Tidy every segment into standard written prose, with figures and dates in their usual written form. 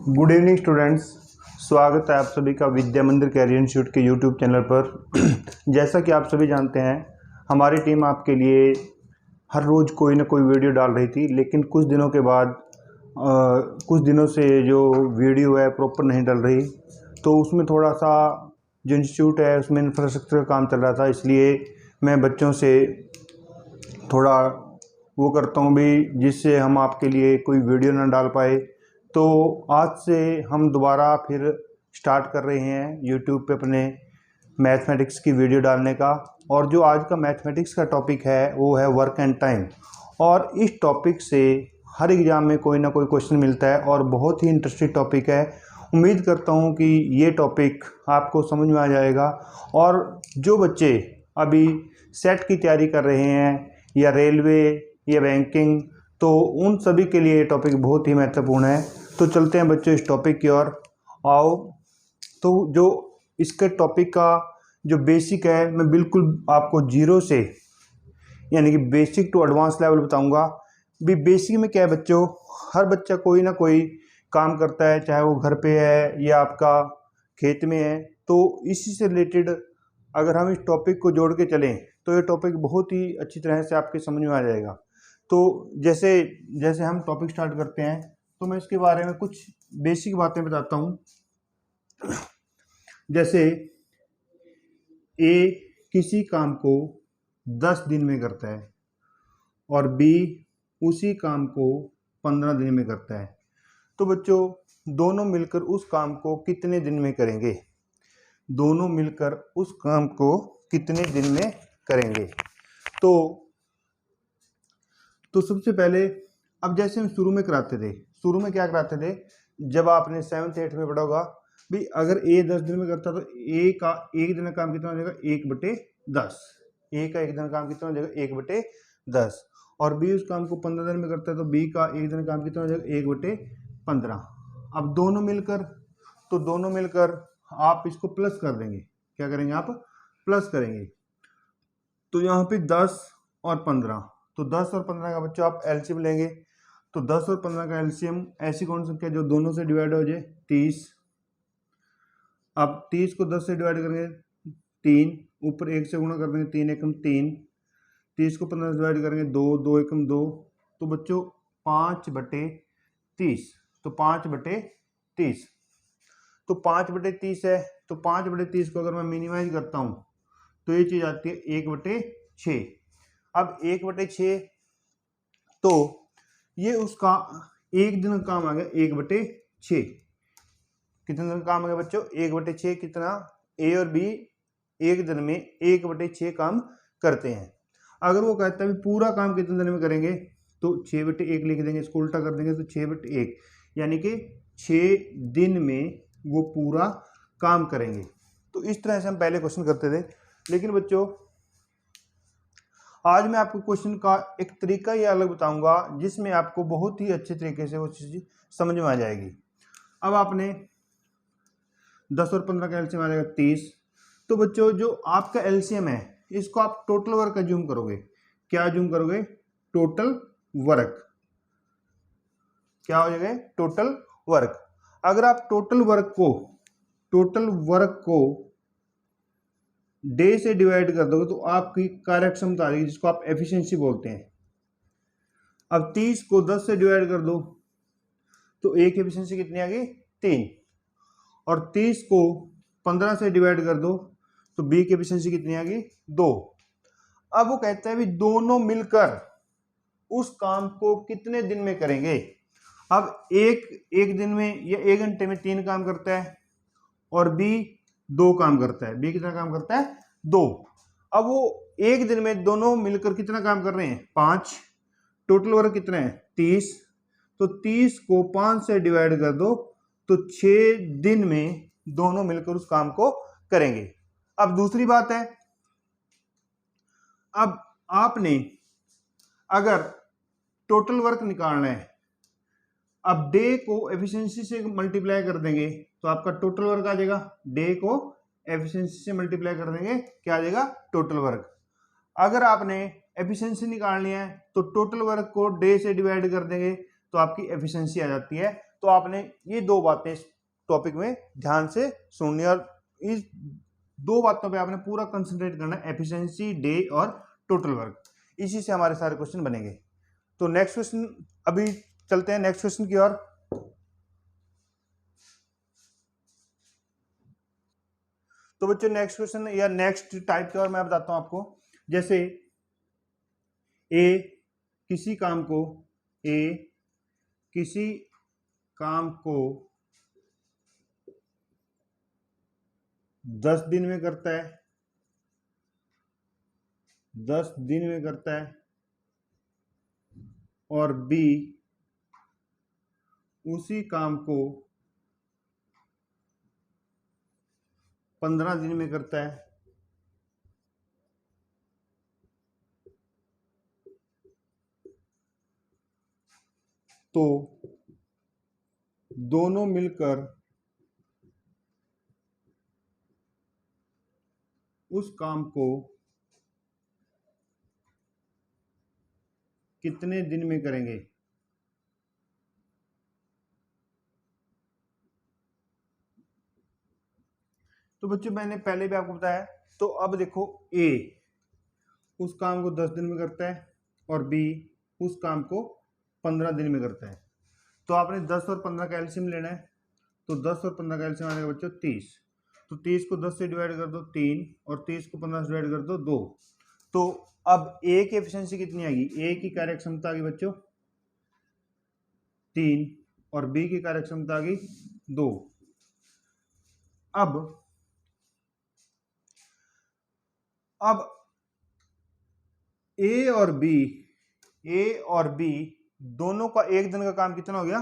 Good evening students. स्वागत है आप सभी का विद्या मंदिर कैरियर इंस्टीट्यूट के यूट्यूब चैनल पर। जैसा कि आप सभी जानते हैं, हमारी टीम आपके लिए हर रोज़ कोई ना कोई वीडियो डाल रही थी, लेकिन कुछ दिनों के बाद कुछ दिनों से जो वीडियो है प्रॉपर नहीं डल रही। तो उसमें थोड़ा सा जो इंस्टीट्यूट है उसमें इंफ्रास्ट्रक्चर का काम चल रहा था, इसलिए मैं बच्चों से थोड़ा वो करता हूँ भी, जिससे हम आपके लिए कोई वीडियो ना डाल पाए। तो आज से हम दोबारा फिर स्टार्ट कर रहे हैं यूट्यूब पे अपने मैथमेटिक्स की वीडियो डालने का। और जो आज का मैथमेटिक्स का टॉपिक है वो है वर्क एंड टाइम। और इस टॉपिक से हर एग्ज़ाम में कोई ना कोई क्वेश्चन मिलता है और बहुत ही इंटरेस्टिंग टॉपिक है। उम्मीद करता हूँ कि ये टॉपिक आपको समझ में आ जाएगा। और जो बच्चे अभी सेट की तैयारी कर रहे हैं या रेलवे या बैंकिंग, तो उन सभी के लिए ये टॉपिक बहुत ही महत्वपूर्ण है। तो चलते हैं बच्चों इस टॉपिक की ओर। आओ, तो जो इसके टॉपिक का जो बेसिक है, मैं बिल्कुल आपको जीरो से यानी कि बेसिक टू एडवांस लेवल बताऊंगा। भी बेसिक में क्या है बच्चों, हर बच्चा कोई ना कोई काम करता है, चाहे वो घर पे है या आपका खेत में है। तो इसी से रिलेटेड अगर हम इस टॉपिक को जोड़ के चलें तो ये टॉपिक बहुत ही अच्छी तरह से आपके समझ में आ जाएगा। तो जैसे जैसे हम टॉपिक स्टार्ट करते हैं, तो मैं इसके बारे में कुछ बेसिक बातें बताता हूँ। जैसे ए किसी काम को 10 दिन में करता है और बी उसी काम को 15 दिन में करता है, तो बच्चों दोनों मिलकर उस काम को कितने दिन में करेंगे? दोनों मिलकर उस काम को कितने दिन में करेंगे? तो सबसे पहले, अब जैसे हम शुरू में कराते थे, शुरू में क्या कराते थे, जब आपने 7th 8th में पढ़ा होगा भी, अगर ए 10 दिन में करता तो ए का एक दिन का काम कितना हो जाएगा? 1/10। ए का एक दिन का काम कितना हो जाएगा? 1/10। और बी उस काम को 15 दिन में करता है तो बी का एक दिन का काम कितना हो जाएगा? 1/15। अब दोनों मिलकर आप इसको प्लस कर देंगे। क्या करेंगे? आप प्लस करेंगे। तो यहाँ पे 10 और 15, तो 10 और 15 का बच्चों आप एलसीएम लेंगे। तो 10 और 15 का एलसीएम ऐसी कौन सी संख्या जो दोनों से डिवाइड हो जाए? 30। अब 30 को 10 से डिवाइड करेंगे 3, ऊपर 1 से गुणा कर देंगे 3 एकम 3। 30 को 15 से डिवाइड करेंगे 2, 2 एकम 2। तो बच्चों 5/30, तो 5/30, तो 5/30 है। तो 5/30 को अगर मैं मिनिमाइज करता हूँ तो ये चीज आती है 1/6। अब 1/6, तो ये उसका एक दिन का काम आ गया 1/6। कितने दिन का काम आ गया बच्चों? 1/6। कितना? ए और बी एक दिन में 1/6 काम करते हैं। अगर वो कहता है पूरा काम कितने दिन में करेंगे, तो 6/1 लिख देंगे, इसको उल्टा कर देंगे तो 6/1, यानी कि 6 दिन में वो पूरा काम करेंगे। तो इस तरह से हम पहले क्वेश्चन करते थे। लेकिन बच्चों आज मैं आपको क्वेश्चन का एक तरीका ये अलग बताऊंगा, जिसमें आपको बहुत ही अच्छे तरीके से वो चीज समझ में आ जाएगी। अब आपने 10 और 15 का एलसीएम आ जाएगा 30। तो बच्चों जो आपका एलसीएम है, इसको आप टोटल वर्क अज्यूम करोगे। क्या अज्यूम करोगे? Total work. क्या हो जाएगा? Total work. अगर आप टोटल वर्क को डे से डिवाइड कर दोगे तो आपकी कार्यक्षमता आ जाएगी, जिसको आप एफिशिएंसी बोलते हैं। अब 30 को 10 से डिवाइड कर दो तो एक एफिशिएंसी कितनी आ गई? 3। और 30 को 15 से डिवाइड कर दो तो बी की एफिशिएंसी कितनी आ गई? 2। अब वो कहता है भी दोनों मिलकर उस काम को कितने दिन में करेंगे? अब एक दिन में या 1 घंटे में 3 काम करता है और बी 2 काम करता है। बी कितना काम करता है? 2। अब वो एक दिन में दोनों मिलकर कितना काम कर रहे हैं? 5। टोटल वर्क कितना है? 30। तो 30 को 5 से डिवाइड कर दो तो 6 दिन में दोनों मिलकर उस काम को करेंगे। अब दूसरी बात है, अब आपने अगर टोटल वर्क निकालना है, अब डे को एफिशिएंसी से मल्टीप्लाई कर देंगे तो आपका टोटल वर्क आ जाएगा। डे को एफिशिएंसी से मल्टीप्लाई कर देंगे, क्या आ जाएगा? Total work. अगर आपने एफिशिएंसी निकालनी है तो टोटल वर्क को डे से डिवाइड कर देंगे तो आपकी एफिशिएंसी आ जाती है। तो आपने ये दो बातें इस टॉपिक में ध्यान से सुननी, और इस दो बातों पे आपने पूरा कंसंट्रेट करना है, एफिशिएंसी, डे और टोटल वर्क। इसी से हमारे सारे क्वेश्चन बनेंगे। तो नेक्स्ट क्वेश्चन, अभी चलते हैं नेक्स्ट क्वेश्चन की ओर। तो बच्चों नेक्स्ट क्वेश्चन या नेक्स्ट टाइप की ओर मैं बताता हूं आपको। जैसे ए किसी काम को ए किसी काम को 10 दिन में करता है, 10 दिन में करता है, और बी उसी काम को 15 दिन में करता है, तो दोनों मिलकर उस काम को कितने दिन में करेंगे। तो बच्चों मैंने पहले भी आपको बताया। तो अब देखो, ए उस काम को 10 दिन में करता है और बी उस काम को 15 दिन में करता है। तो आपने 10 और 15 का एलसीएम लेना है। तो 10 और 15 का एलसीएम आएगा बच्चों 30। तो 30 को 10 से डिवाइड कर दो 3, और 30 को 15 से डिवाइड कर दो 2। तो अब ए की एफिशिएंसी कितनी आएगी, ए की कार्य क्षमता आ गई बच्चों 3, और बी की कार्य क्षमता आ गई 2। अब ए और बी दोनों का एक दिन का काम कितना हो गया,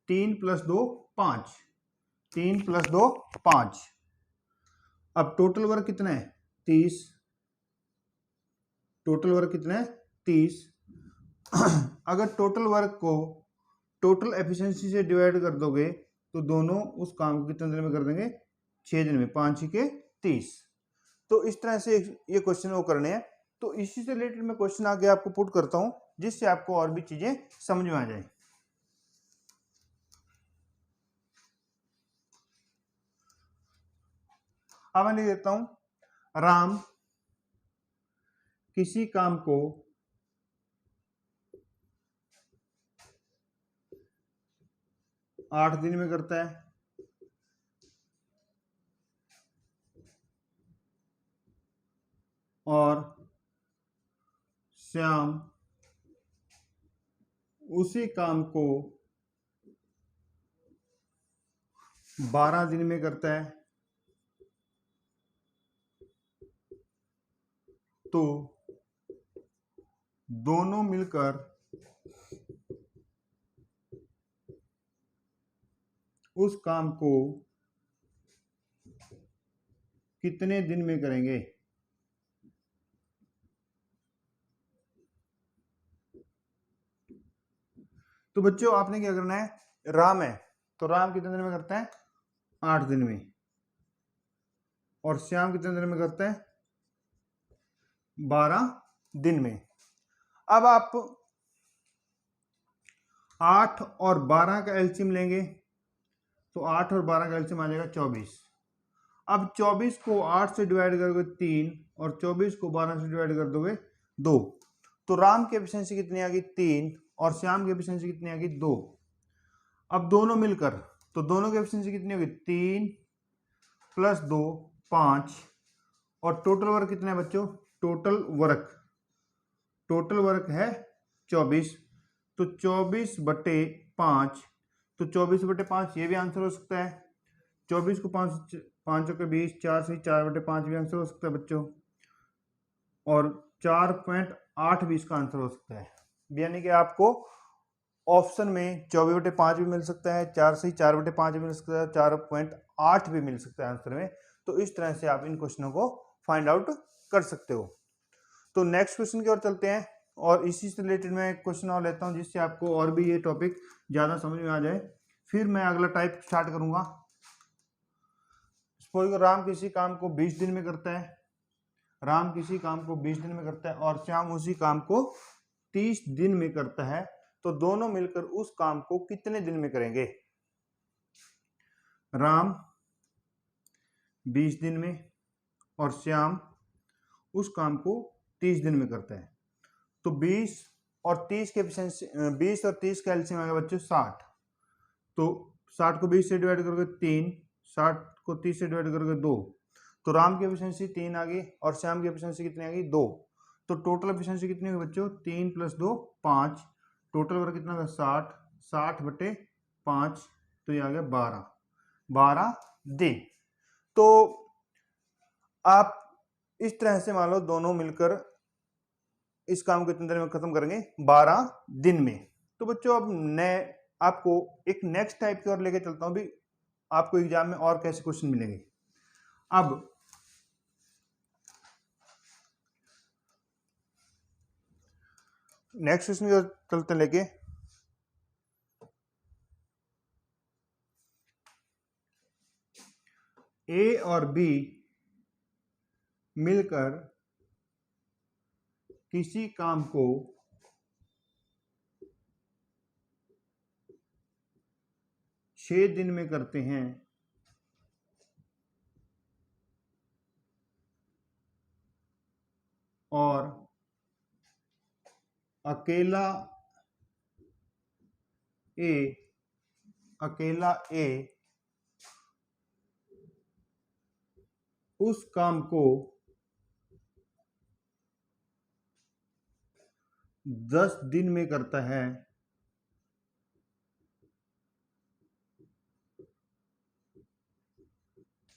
3 + 2 5, 3 + 2 5। अब टोटल वर्क कितना है 30, टोटल वर्क कितना है 30। अगर टोटल वर्क को टोटल एफिशिएंसी से डिवाइड कर दोगे तो दोनों उस काम को कितने दिन में कर देंगे, 6 दिन में, 5 के 30। तो इस तरह से ये क्वेश्चन वो करने हैं। तो इसी से रिलेटेड मैं क्वेश्चन आगे आपको पुट करता हूं, जिससे आपको और भी चीजें समझ में आ जाए। अब मैं लिख देता हूं, राम किसी काम को 8 दिन में करता है, और श्याम उसी काम को 12 दिन में करता है, तो दोनों मिलकर उस काम को कितने दिन में करेंगे। तो बच्चों आपने क्या करना है, राम है तो राम कितने दिन में करता है, 8 दिन में, और श्याम कितने दिन में करता है, 12 दिन में। अब आप 8 और 12 का एलसीएम लेंगे, तो 8 और 12 का एलसीएम आ जाएगा 24। अब 24 को 8 से डिवाइड करोगे 3, और 24 को 12 से डिवाइड कर दोगे 2। तो राम की एफिशिएंसी कितनी आ गई 3, और श्याम की एफिशिएंसी कितनी आ गई 2। अब दोनों मिलकर, तो दोनों की एफिशिएंसी कितनी होगी 3 + 2 5, और टोटल वर्क कितना है बच्चों, टोटल वर्क है 24। तो 24/5, तो 24/5 ये भी आंसर हो सकता है। 24 को 5 के 20, 4 से 4/5 भी आंसर हो सकता है बच्चों, और 4.8 भी इसका आंसर हो सकता है। यानी कि आपको ऑप्शन में 24/5 भी मिल सकता है, 4 से 4/5 भी मिल सकता है, 4.8 भी मिल सकता है आंसर में। तो इस तरह से आप इन क्वेश्चनों को फाइंड आउट कर सकते हो। तो नेक्स्ट क्वेश्चन की ओर चलते हैं, और इसी से रिलेटेड मैं एक क्वेश्चन और लेता हूं, जिससे आपको और भी ये टॉपिक ज़्यादा समझ में आ जाए। फिर मैं अगला टाइप स्टार्ट करूंगा। सपोज राम किसी काम को 20 दिन में करता है, राम किसी काम को 20 दिन में करता है, और श्याम उसी काम को 30 दिन में करता है, तो दोनों मिलकर उस काम को कितने दिन में करेंगे। राम 20 दिन में और श्याम उस काम को 30 दिन में करता है। तो 20 और 30 के एफिशिएंसी, 20 और 30 का एलसीएम आएगा बच्चों 60। तो 60 को 20 से डिवाइड करोगे 3, 60 को 30 से डिवाइड करोगे 2। तो राम की एफिशिएंसी 3 आ गई और श्याम की एफिशिएंसी कितनी आ गई 2। तो टोटल एफिशिएंसी कितनी होगी बच्चों 3 + 2 5। टोटल वर्क कितना होगा 60, 60/5, तो ये आ गया 12 दिन। तो आप इस तरह से मान लो दोनों मिलकर इस काम को कितने देर में खत्म करेंगे 12 दिन में। तो बच्चों अब नए आपको एक नेक्स्ट टाइप की ओर लेके चलता हूं भी, आपको एग्जाम में और कैसे क्वेश्चन मिलेंगे। अब नेक्स्ट क्वेश्चन की ओर चलते हैं लेके। ए और बी मिलकर किसी काम को 6 दिन में करते हैं और अकेला ए उस काम को 10 दिन में करता है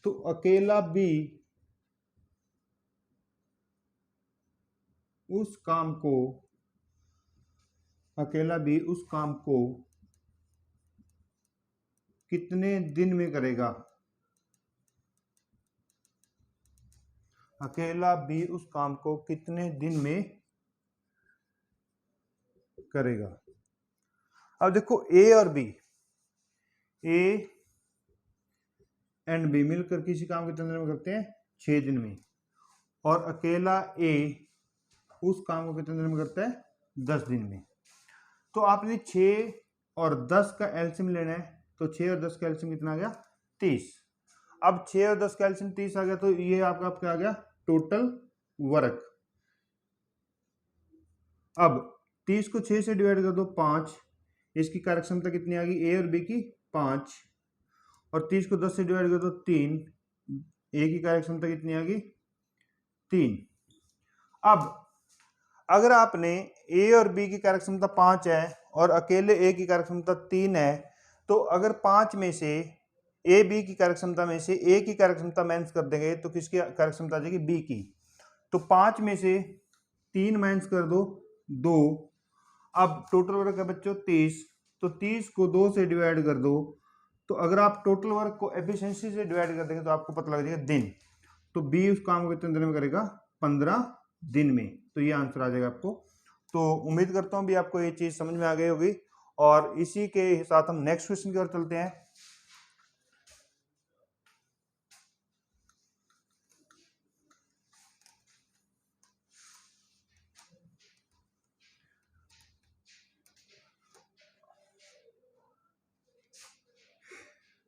तो अकेला बी उस काम को कितने दिन में करेगा। अकेला बी उस काम को कितने दिन में करेगा। अब देखो ए और बी, ए एंड बी मिलकर किसी काम को कितने दिन में करते हैं 6 दिन में, और अकेला ए उस काम को कितने दिन में करता है 10 दिन में। तो आपने 6 और 10 का एलसीएम लेना है, तो 6 और 10 का एलसीएम कितना आ गया 30। अब 6 और 10 का एलसीएम 30 आ गया, तो ये आपका क्या आ गया टोटल वर्क। अब 30 को 6 से डिवाइड कर दो 5, इसकी कार्यक्षमता कितनी आ गई ए और बी की 5, और 30 को 10 से डिवाइड कर दो 3, ए की कार्यक्षमता कितनी आ गई 3। अब अगर आपने ए और बी की कार्यक्षमता 5 है और अकेले ए की कार्यक्षमता 3 है, तो अगर 5 में से ए बी की कार्यक्षमता में से ए की कार्यक्षमता माइनस कर देंगे तो किसकी कार्यक्षमता आ जाएगी बी की। तो 5 में से 3 माइनस कर दो 2। अब टोटल वर्क है बच्चों 30, तो 30 को 2 से डिवाइड कर दो। तो अगर आप टोटल वर्क को एफिशिएंसी से डिवाइड कर देंगे तो आपको पता लग जाएगा दिन। तो बी उस काम को कितने दिन में करेगा 15 दिन में। तो ये आंसर आ जाएगा आपको। तो उम्मीद करता हूं भी आपको ये चीज समझ में आ गई होगी, और इसी के साथ हम नेक्स्ट क्वेश्चन की ओर चलते हैं।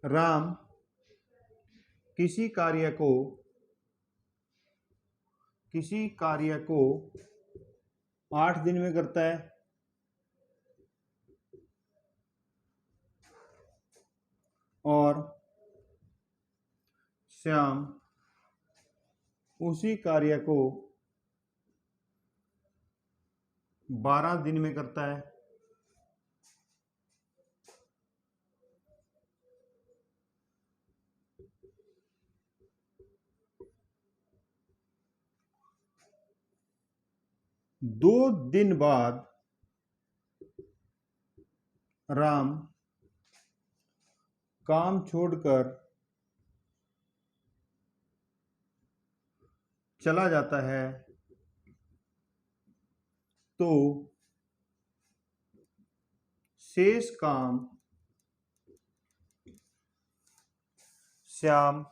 राम किसी कार्य को 8 दिन में करता है और श्याम उसी कार्य को 12 दिन में करता है। दो दिन बाद राम काम छोड़कर चला जाता है, तो शेष काम श्याम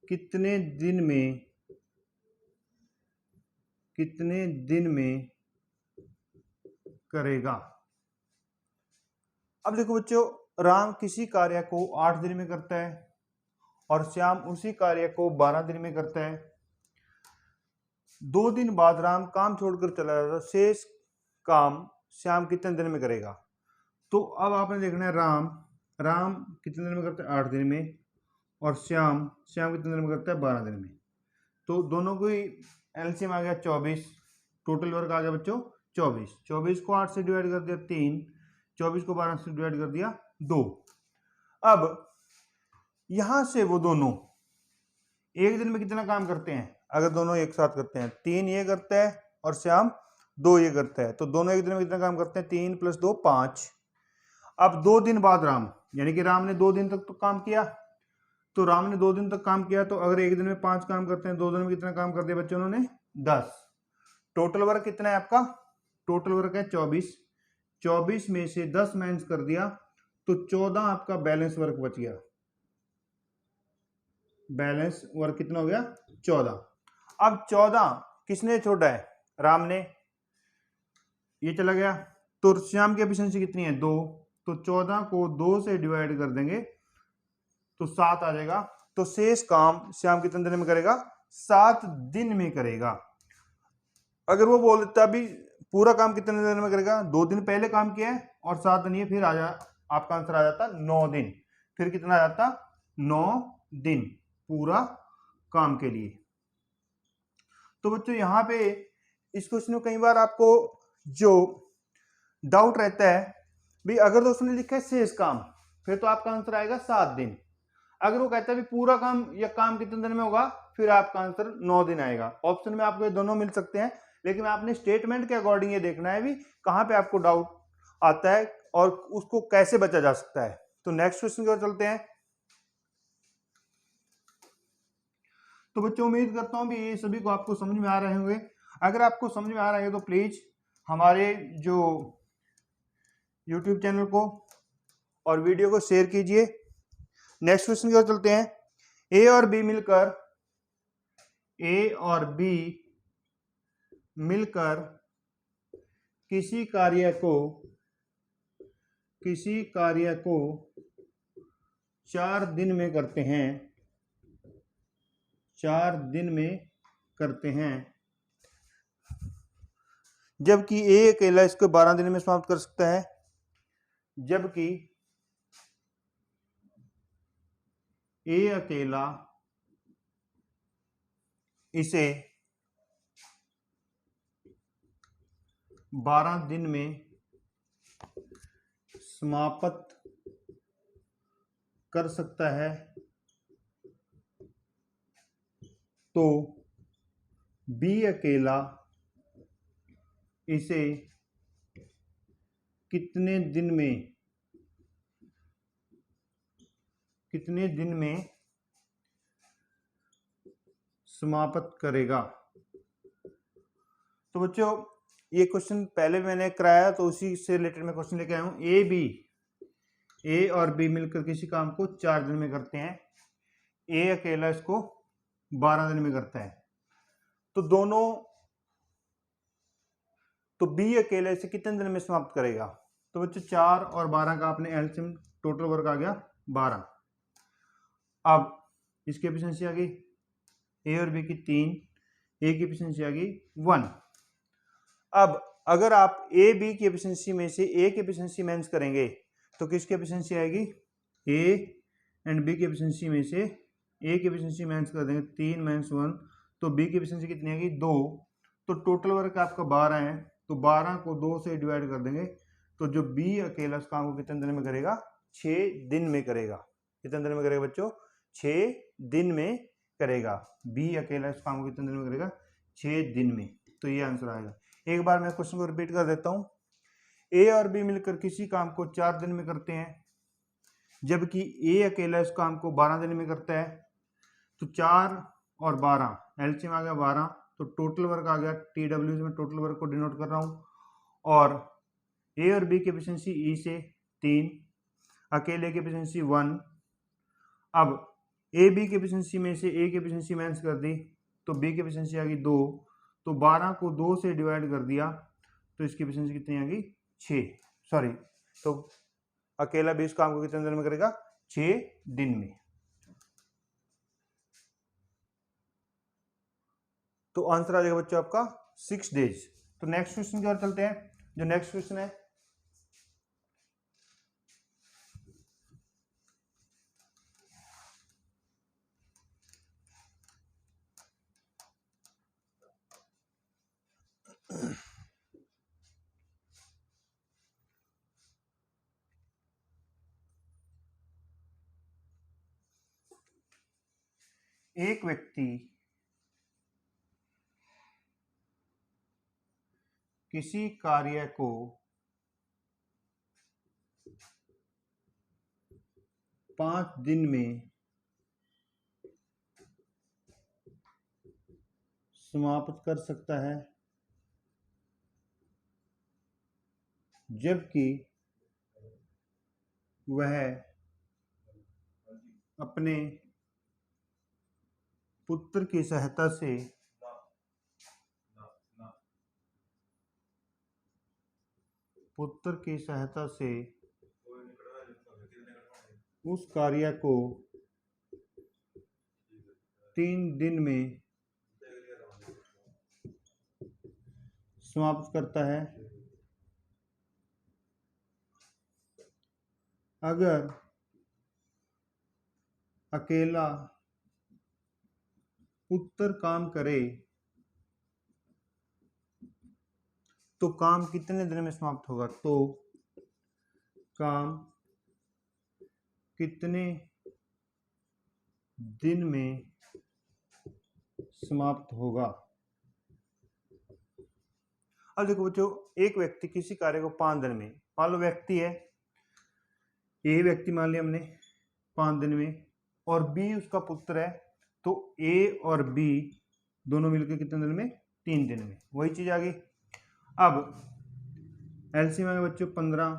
कितने दिन में करेगा। अब देखो बच्चों, राम किसी कार्य को 8 दिन में करता है और श्याम उसी कार्य को 12 दिन में करता है। 2 दिन बाद राम काम छोड़कर चला जाता है, शेष काम श्याम कितने दिन में करेगा? तो अब आपने देखना है राम कितने दिन में करता है? 8 दिन में। और श्याम कितने दिन में करता है? 12 दिन में। तो दोनों को ही एलसीएम आ गया 24, टोटल वर्क आ गया बच्चों 24। 24 को 8 से डिवाइड कर दिया 3, 24 को 12 से डिवाइड कर दिया 2। अब यहां से वो दोनों एक दिन में कितना काम करते हैं? अगर दोनों एक साथ करते हैं, 3 ये करता है और श्याम 2 ये करता है, तो दोनों एक दिन में कितना काम करते हैं? 3 + 2 5। अब 2 दिन बाद राम, यानी कि राम ने 2 दिन तक तो काम किया, तो राम ने 2 दिन तक काम किया, तो अगर एक दिन में 5 काम करते हैं, 2 दिन में कितना काम कर दिया बच्चों उन्होंने? 10। टोटल वर्क कितना है आपका? टोटल वर्क है 24। 24 में से 10 माइनस कर दिया तो 14 आपका बैलेंस वर्क बच गया। बैलेंस वर्क कितना हो गया? 14। अब 14 किसने छोड़ा है? राम ने। ये चला गया, तो श्याम की एफिशिएंसी कितनी है? 2। तो 14 को 2 से डिवाइड कर देंगे तो 7 आ जाएगा। तो शेष काम श्याम कितने दिन में करेगा? 7 दिन में करेगा। अगर वो बोल देता अभी पूरा काम कितने दिन में करेगा? 2 दिन पहले काम किया है और 7 दिन, फिर आ जा आपका आंसर आ जाता 9 दिन। फिर कितना आ जाता? 9 दिन पूरा काम के लिए। तो बच्चों यहां पे इस क्वेश्चन में कई बार आपको जो डाउट रहता है भी, अगर तो उसने लिखा है शेष काम, फिर तो आपका आंसर आएगा 7 दिन। अगर वो कहता है भी पूरा काम या काम कितने दिन में होगा, फिर आपका आंसर 9 दिन आएगा। ऑप्शन में आपको ये दोनों मिल सकते हैं, लेकिन आपने स्टेटमेंट के अकॉर्डिंग ये देखना है भी कहां पे आपको डाउट आता है और उसको कैसे बचा जा सकता है। तो नेक्स्ट क्वेश्चन की ओर चलते हैं। तो बच्चों उम्मीद करता हूं भी ये सभी को आपको समझ में आ रहे होंगे। अगर आपको समझ में आ रहा है तो प्लीज हमारे जो YouTube चैनल को और वीडियो को शेयर कीजिए। नेक्स्ट क्वेश्चन की ओर चलते हैं। ए और बी मिलकर किसी कार्य को 4 दिन में करते हैं। 4 दिन में करते हैं, जबकि ए अकेला इसको 12 दिन में समाप्त कर सकता है। जबकि ए अकेला इसे 12 दिन में समाप्त कर सकता है, तो बी अकेला इसे कितने दिन में समाप्त करेगा? तो बच्चों ये क्वेश्चन पहले मैंने कराया, तो उसी से रिलेटेड मैं क्वेश्चन लेके आया हूं। ए और बी मिलकर किसी काम को 4 दिन में करते हैं, ए अकेला इसको 12 दिन में करता है, तो बी अकेले इसे कितने दिन में समाप्त करेगा? तो बच्चों 4 और 12 का आपने एलसीएम, टोटल वर्क आ गया 12। अब इसकी एफिशिएंसी आ गई ए और बी की 3, ए की एफिशिएंसी आ गई 1। अब अगर आप ए बी की एफिशिएंसी में से ए की एफिशिएंसी माइनस करेंगे तो किसकी एफिशिएंसी आएगी? ए एंड बी की एफिशिएंसी में से ए की एफिशिएंसी माइनस कर देंगे, 3 - 1, तो बी की एफिशिएंसी कितनी आएगी? 2। तो टोटल वर्क आपका 12 है, तो 12 को 2 से डिवाइड कर देंगे, तो जो बी अकेला उस काम को कितने दिन में करेगा? 6 दिन में करेगा। कितने दिन में करेगा बच्चों? 6 दिन में करेगा। बी अकेला इस काम को कितने दिन में करेगा? 6 दिन में। तो ये आंसर आएगा। एक बार मैं क्वेश्चन को रिपीट कर देता हूं। ए और बी मिलकर किसी काम को 4 दिन में करते हैं, जबकि ए अकेला इस काम को 12 दिन में करता है। तो 4 और 12 एलसीएम आ गया 12, तो टोटल वर्क आ गया TW से मैं टोटल वर्क को डिनोट कर रहा हूं। और ए और बी की एफिशिएंसी ई से 3, अकेले की एफिशिएंसी 1। अब ए बी की एफिशिएंसी में से ए की एफिशिएंसी माइनस कर दी, तो बी की एफिशिएंसी आ गई 2, तो 12 को 2 से डिवाइड कर दिया, तो इसकी एफिशिएंसी कितनी आ गई? 6। सॉरी, तो अकेला भी इस काम को कितने दिन में करेगा? 6 दिन में। तो आंसर आ जाएगा बच्चों आपका 6 डेज। तो नेक्स्ट क्वेश्चन की ओर चलते हैं। जो नेक्स्ट क्वेश्चन है, एक व्यक्ति किसी कार्य को 5 दिन में समाप्त कर सकता है, जबकि वह अपने पुत्र की सहायता से उस कार्य को 3 दिन में समाप्त करता है। अगर अकेला पुत्र काम करे तो काम कितने दिन में समाप्त होगा? तो काम कितने दिन में समाप्त होगा? अब देखो बच्चों, एक व्यक्ति किसी कार्य को 5 दिन में, मान लो व्यक्ति है, ए व्यक्ति मान लिया हमने 5 दिन में, और बी उसका पुत्र है, तो ए और बी दोनों मिलकर कितने दिन में? 3 दिन में। वही चीज आ गई। अब एलसीएम में बच्चों 15,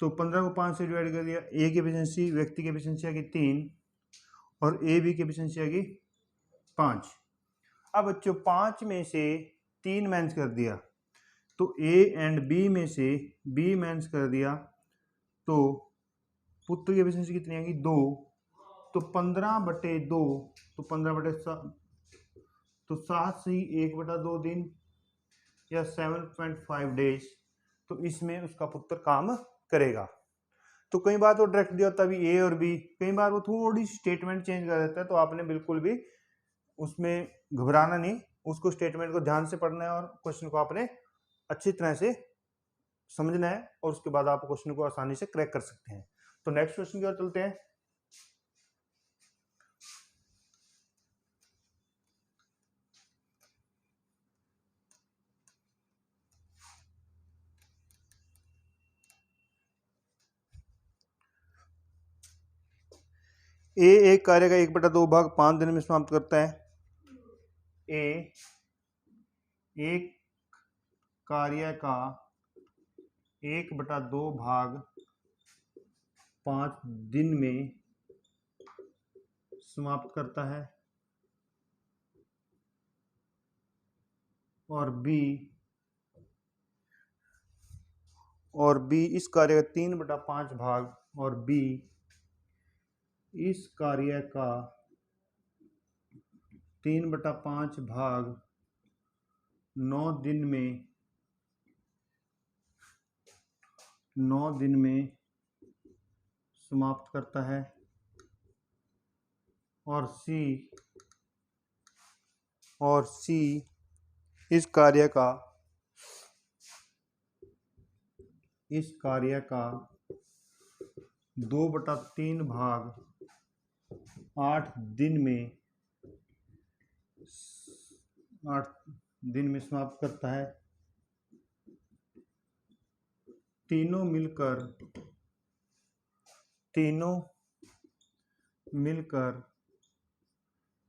तो 15 को 5 से डिवाइड कर दिया। ए की एफिशिएंसी, व्यक्ति की एफिशिएंसी आ गई 3, और ए बी की एफिशिएंसी आ गई 5। अब बच्चों 5 में से 3 माइनस कर दिया, तो ए एंड बी में से बी माइनस कर दिया, तो पुत्र की एफिशिएंसी कितनी आएगी? 2। तो 15/2, तो 15/7, तो 7 से ही 1/2 दिन या 7.5 डेज, तो इसमें उसका पुत्र काम करेगा। तो कई बार तो डायरेक्ट दिया होता है ए और बी, कई बार वो थोड़ी स्टेटमेंट चेंज कर देता है, तो आपने बिल्कुल भी उसमें घबराना नहीं, उसको स्टेटमेंट को ध्यान से पढ़ना है और क्वेश्चन को आपने अच्छी तरह से समझना है, और उसके बाद आप क्वेश्चन को आसानी से क्रैक कर सकते हैं। तो नेक्स्ट क्वेश्चन की ओर चलते हैं। ए एक कार्य का 1/2 भाग 5 दिन में समाप्त करता है। ए एक कार्य का 1/2 भाग 5 दिन में समाप्त करता है, और बी इस कार्य का 3/5 भाग, और बी इस कार्य का 3/5 भाग 9 दिन में समाप्त करता है, और सी इस कार्य का 2/3 भाग 8 दिन में समाप्त करता है। तीनों मिलकर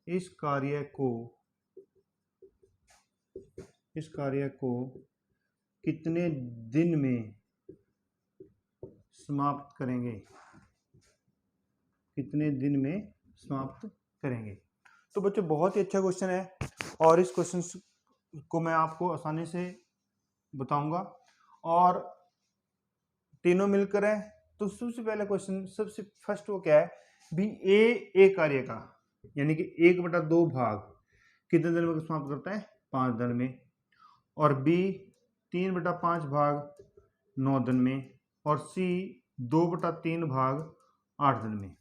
इस कार्य को कितने दिन में समाप्त करेंगे? तो बच्चों बहुत ही अच्छा क्वेश्चन है, और इस क्वेश्चन को मैं आपको आसानी से बताऊंगा, और तीनों मिलकर है। तो सबसे पहले क्वेश्चन, सबसे फर्स्ट वो क्या है भी, ए कार्य का यानी कि 1/2 भाग कितने दिन में समाप्त करता है, 5 दिन में, और बी 3/5 भाग 9 दिन में, और सी 2/3 भाग 8 दिन में।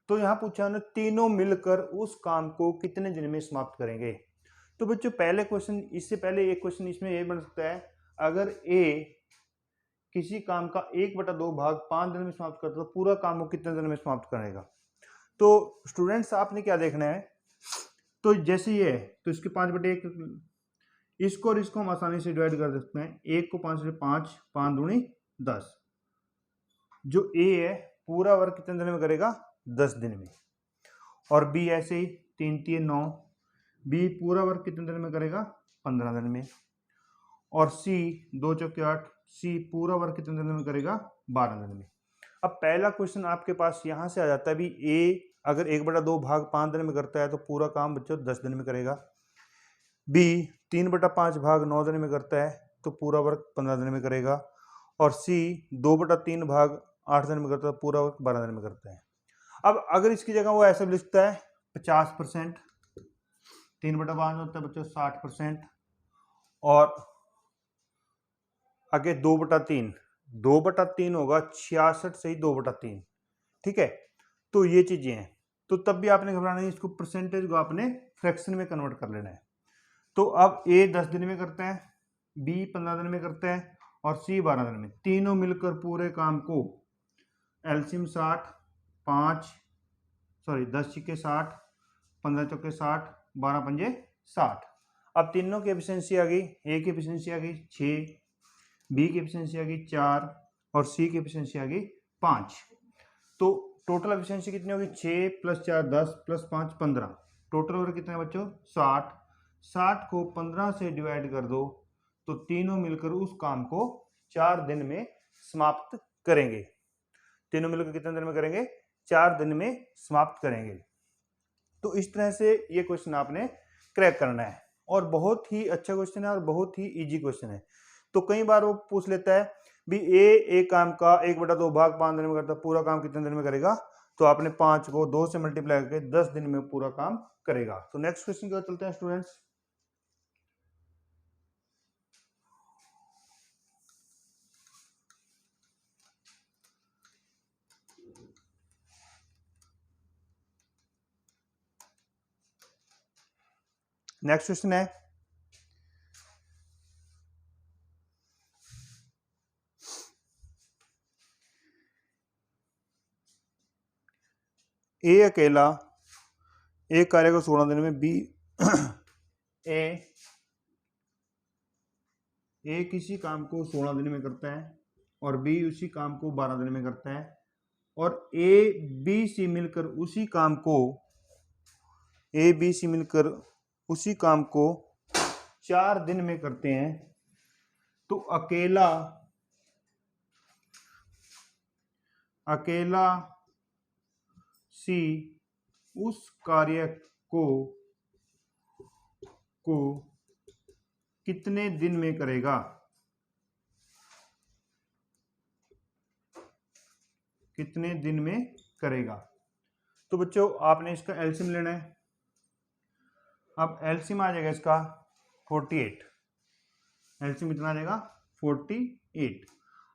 तो यहाँ पूछा उन्होंने तीनों मिलकर उस काम को कितने दिन में समाप्त करेंगे। तो बच्चों पहले क्वेश्चन, इससे पहले एक क्वेश्चन इसमें ये बन सकता है, अगर ए किसी काम का 1/2 भाग 5 दिन में समाप्त करता है तो पूरा काम वो कितने दिन में समाप्त करेगा। तो स्टूडेंट्स आपने क्या देखना है, तो जैसे ये है तो इसके 5/1, इसको और इसको हम आसानी से डिवाइड कर सकते हैं। 1 को 5 से 5, 5 दूनी 10। जो ए है पूरा वर्क कितने दिन में करेगा, 10 दिन में। और बी ऐसे ही 3 3 9, बी पूरा वर्क कितने दिन में करेगा, 15 दिन में। और सी 2 चौके 8, सी पूरा वर्क कितने दिन में करेगा, 12 दिन में। अब पहला क्वेश्चन आपके पास यहां से आ जाता है भी, ए अगर 1/2 भाग 5 दिन में करता है तो पूरा काम बच्चों 10 दिन में करेगा। बी 3/5 भाग 9 दिन में करता है तो पूरा वर्क 15 दिन में करेगा। और सी 2/3 भाग 8 दिन में करता है, पूरा वर्क 12 दिन में करता है। अब अगर इसकी जगह वो ऐसे लिखता है 50%, 3/5 होता है बच्चों 60%, और आगे 2/3, 2/3 होगा 66 से ही 2/3, ठीक है। तो ये चीजें हैं, तो तब भी आपने घबराना नहीं, इसको परसेंटेज को आपने फ्रैक्शन में कन्वर्ट कर लेना है। तो अब ए 10 दिन में करता है, बी 15 दिन में करता है, और सी 12 दिन में। तीनों मिलकर पूरे काम को एलसीएम 60, 10 छिके 60, 15 चौके 60, 12 पंजे 60। अब तीनों की एफिशिएंसी आ गई, ए की एफिशिएंसी आ गई 6, बी की एफिशिएंसी आ गई 4, और सी की एफिशिएंसी आ गई 5। तो टोटल एफिशिएंसी कितनी होगी, 6 + 4 10 + 5 15। टोटल ओवर कितना है बच्चों, 60। 60 को 15 से डिवाइड कर दो तो तीनों मिलकर उस काम को 4 दिन में समाप्त करेंगे। तीनों मिलकर कितने दिन में करेंगे, 4 दिन में समाप्त करेंगे। तो इस तरह से ये क्वेश्चन आपने क्रैक करना है, और बहुत ही अच्छा क्वेश्चन है और बहुत ही इजी क्वेश्चन है। तो कई बार वो पूछ लेता है भी, एक काम का 1/2 भाग 5 दिन में करता है, पूरा काम कितने दिन में करेगा। तो आपने 5 को 2 से मल्टीप्लाई करके 10 दिन में पूरा काम करेगा। तो नेक्स्ट क्वेश्चन की ओर चलते हैं स्टूडेंट्स। नेक्स्ट क्वेश्चन है, ए अकेला एक कार्य को 16 दिन में, बी ए किसी काम को 16 दिन में करता है और बी उसी काम को 12 दिन में करता है, और ए बी सी मिलकर उसी काम को 4 दिन में करते हैं। तो अकेला सी उस कार्य को कितने दिन में करेगा। कितने दिन में करेगा। तो बच्चों आपने इसका एलसीएम लेना है। अब एलसीएम आ जाएगा इसका 48। एलसीएम कितना आ जाएगा, 48।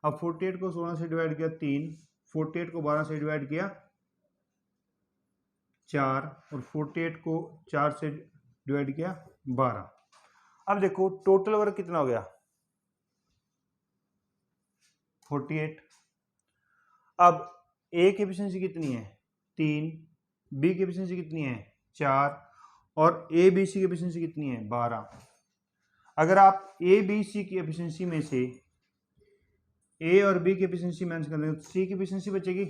अब 48 को 16 से डिवाइड किया 3, 48 को 12 से डिवाइड किया 4, और 48 को 4 से डिवाइड किया 12। अब देखो टोटल वर्क कितना हो गया, 48। अब ए की एफिशिएंसी कितनी है, 3, बी की एफिशिएंसी कितनी है, 4, और ए बी सी की एफिशिएंसी कितनी है, 12। अगर आप ए बी सी की एफिशिएंसी में से ए और बी की एफिशिएंसी मैच कर देंगे तो सी की एफिशिएंसी बचेगी।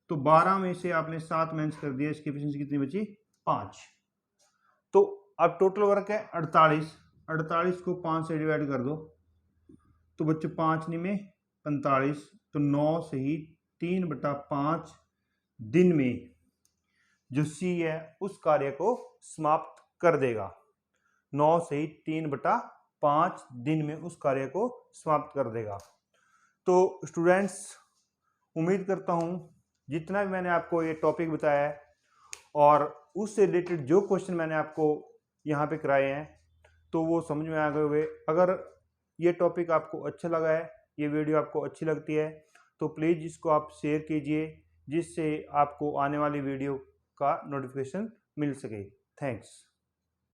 तो 12 में से आपने 7 मैच कर दिया, इसकी एफिशिएंसी कितनी बची, 5। तो अब टोटल वर्क है 48। 48 को 5 से डिवाइड कर दो तो बच्चों 5 में 45, तो 9 से ही 3/5 दिन में जो सी है उस कार्य को समाप्त कर देगा। 9 से ही 3/5 दिन में उस कार्य को समाप्त कर देगा। तो स्टूडेंट्स, उम्मीद करता हूँ जितना भी मैंने आपको ये टॉपिक बताया है और उससे रिलेटेड जो क्वेश्चन मैंने आपको यहाँ पे कराए हैं तो वो समझ में आ गए होंगे। अगर ये टॉपिक आपको अच्छा लगा है, ये वीडियो आपको अच्छी लगती है, तो प्लीज़ इसको आप शेयर कीजिए, जिससे आपको आने वाली वीडियो का नोटिफिकेशन मिल सके। थैंक्स।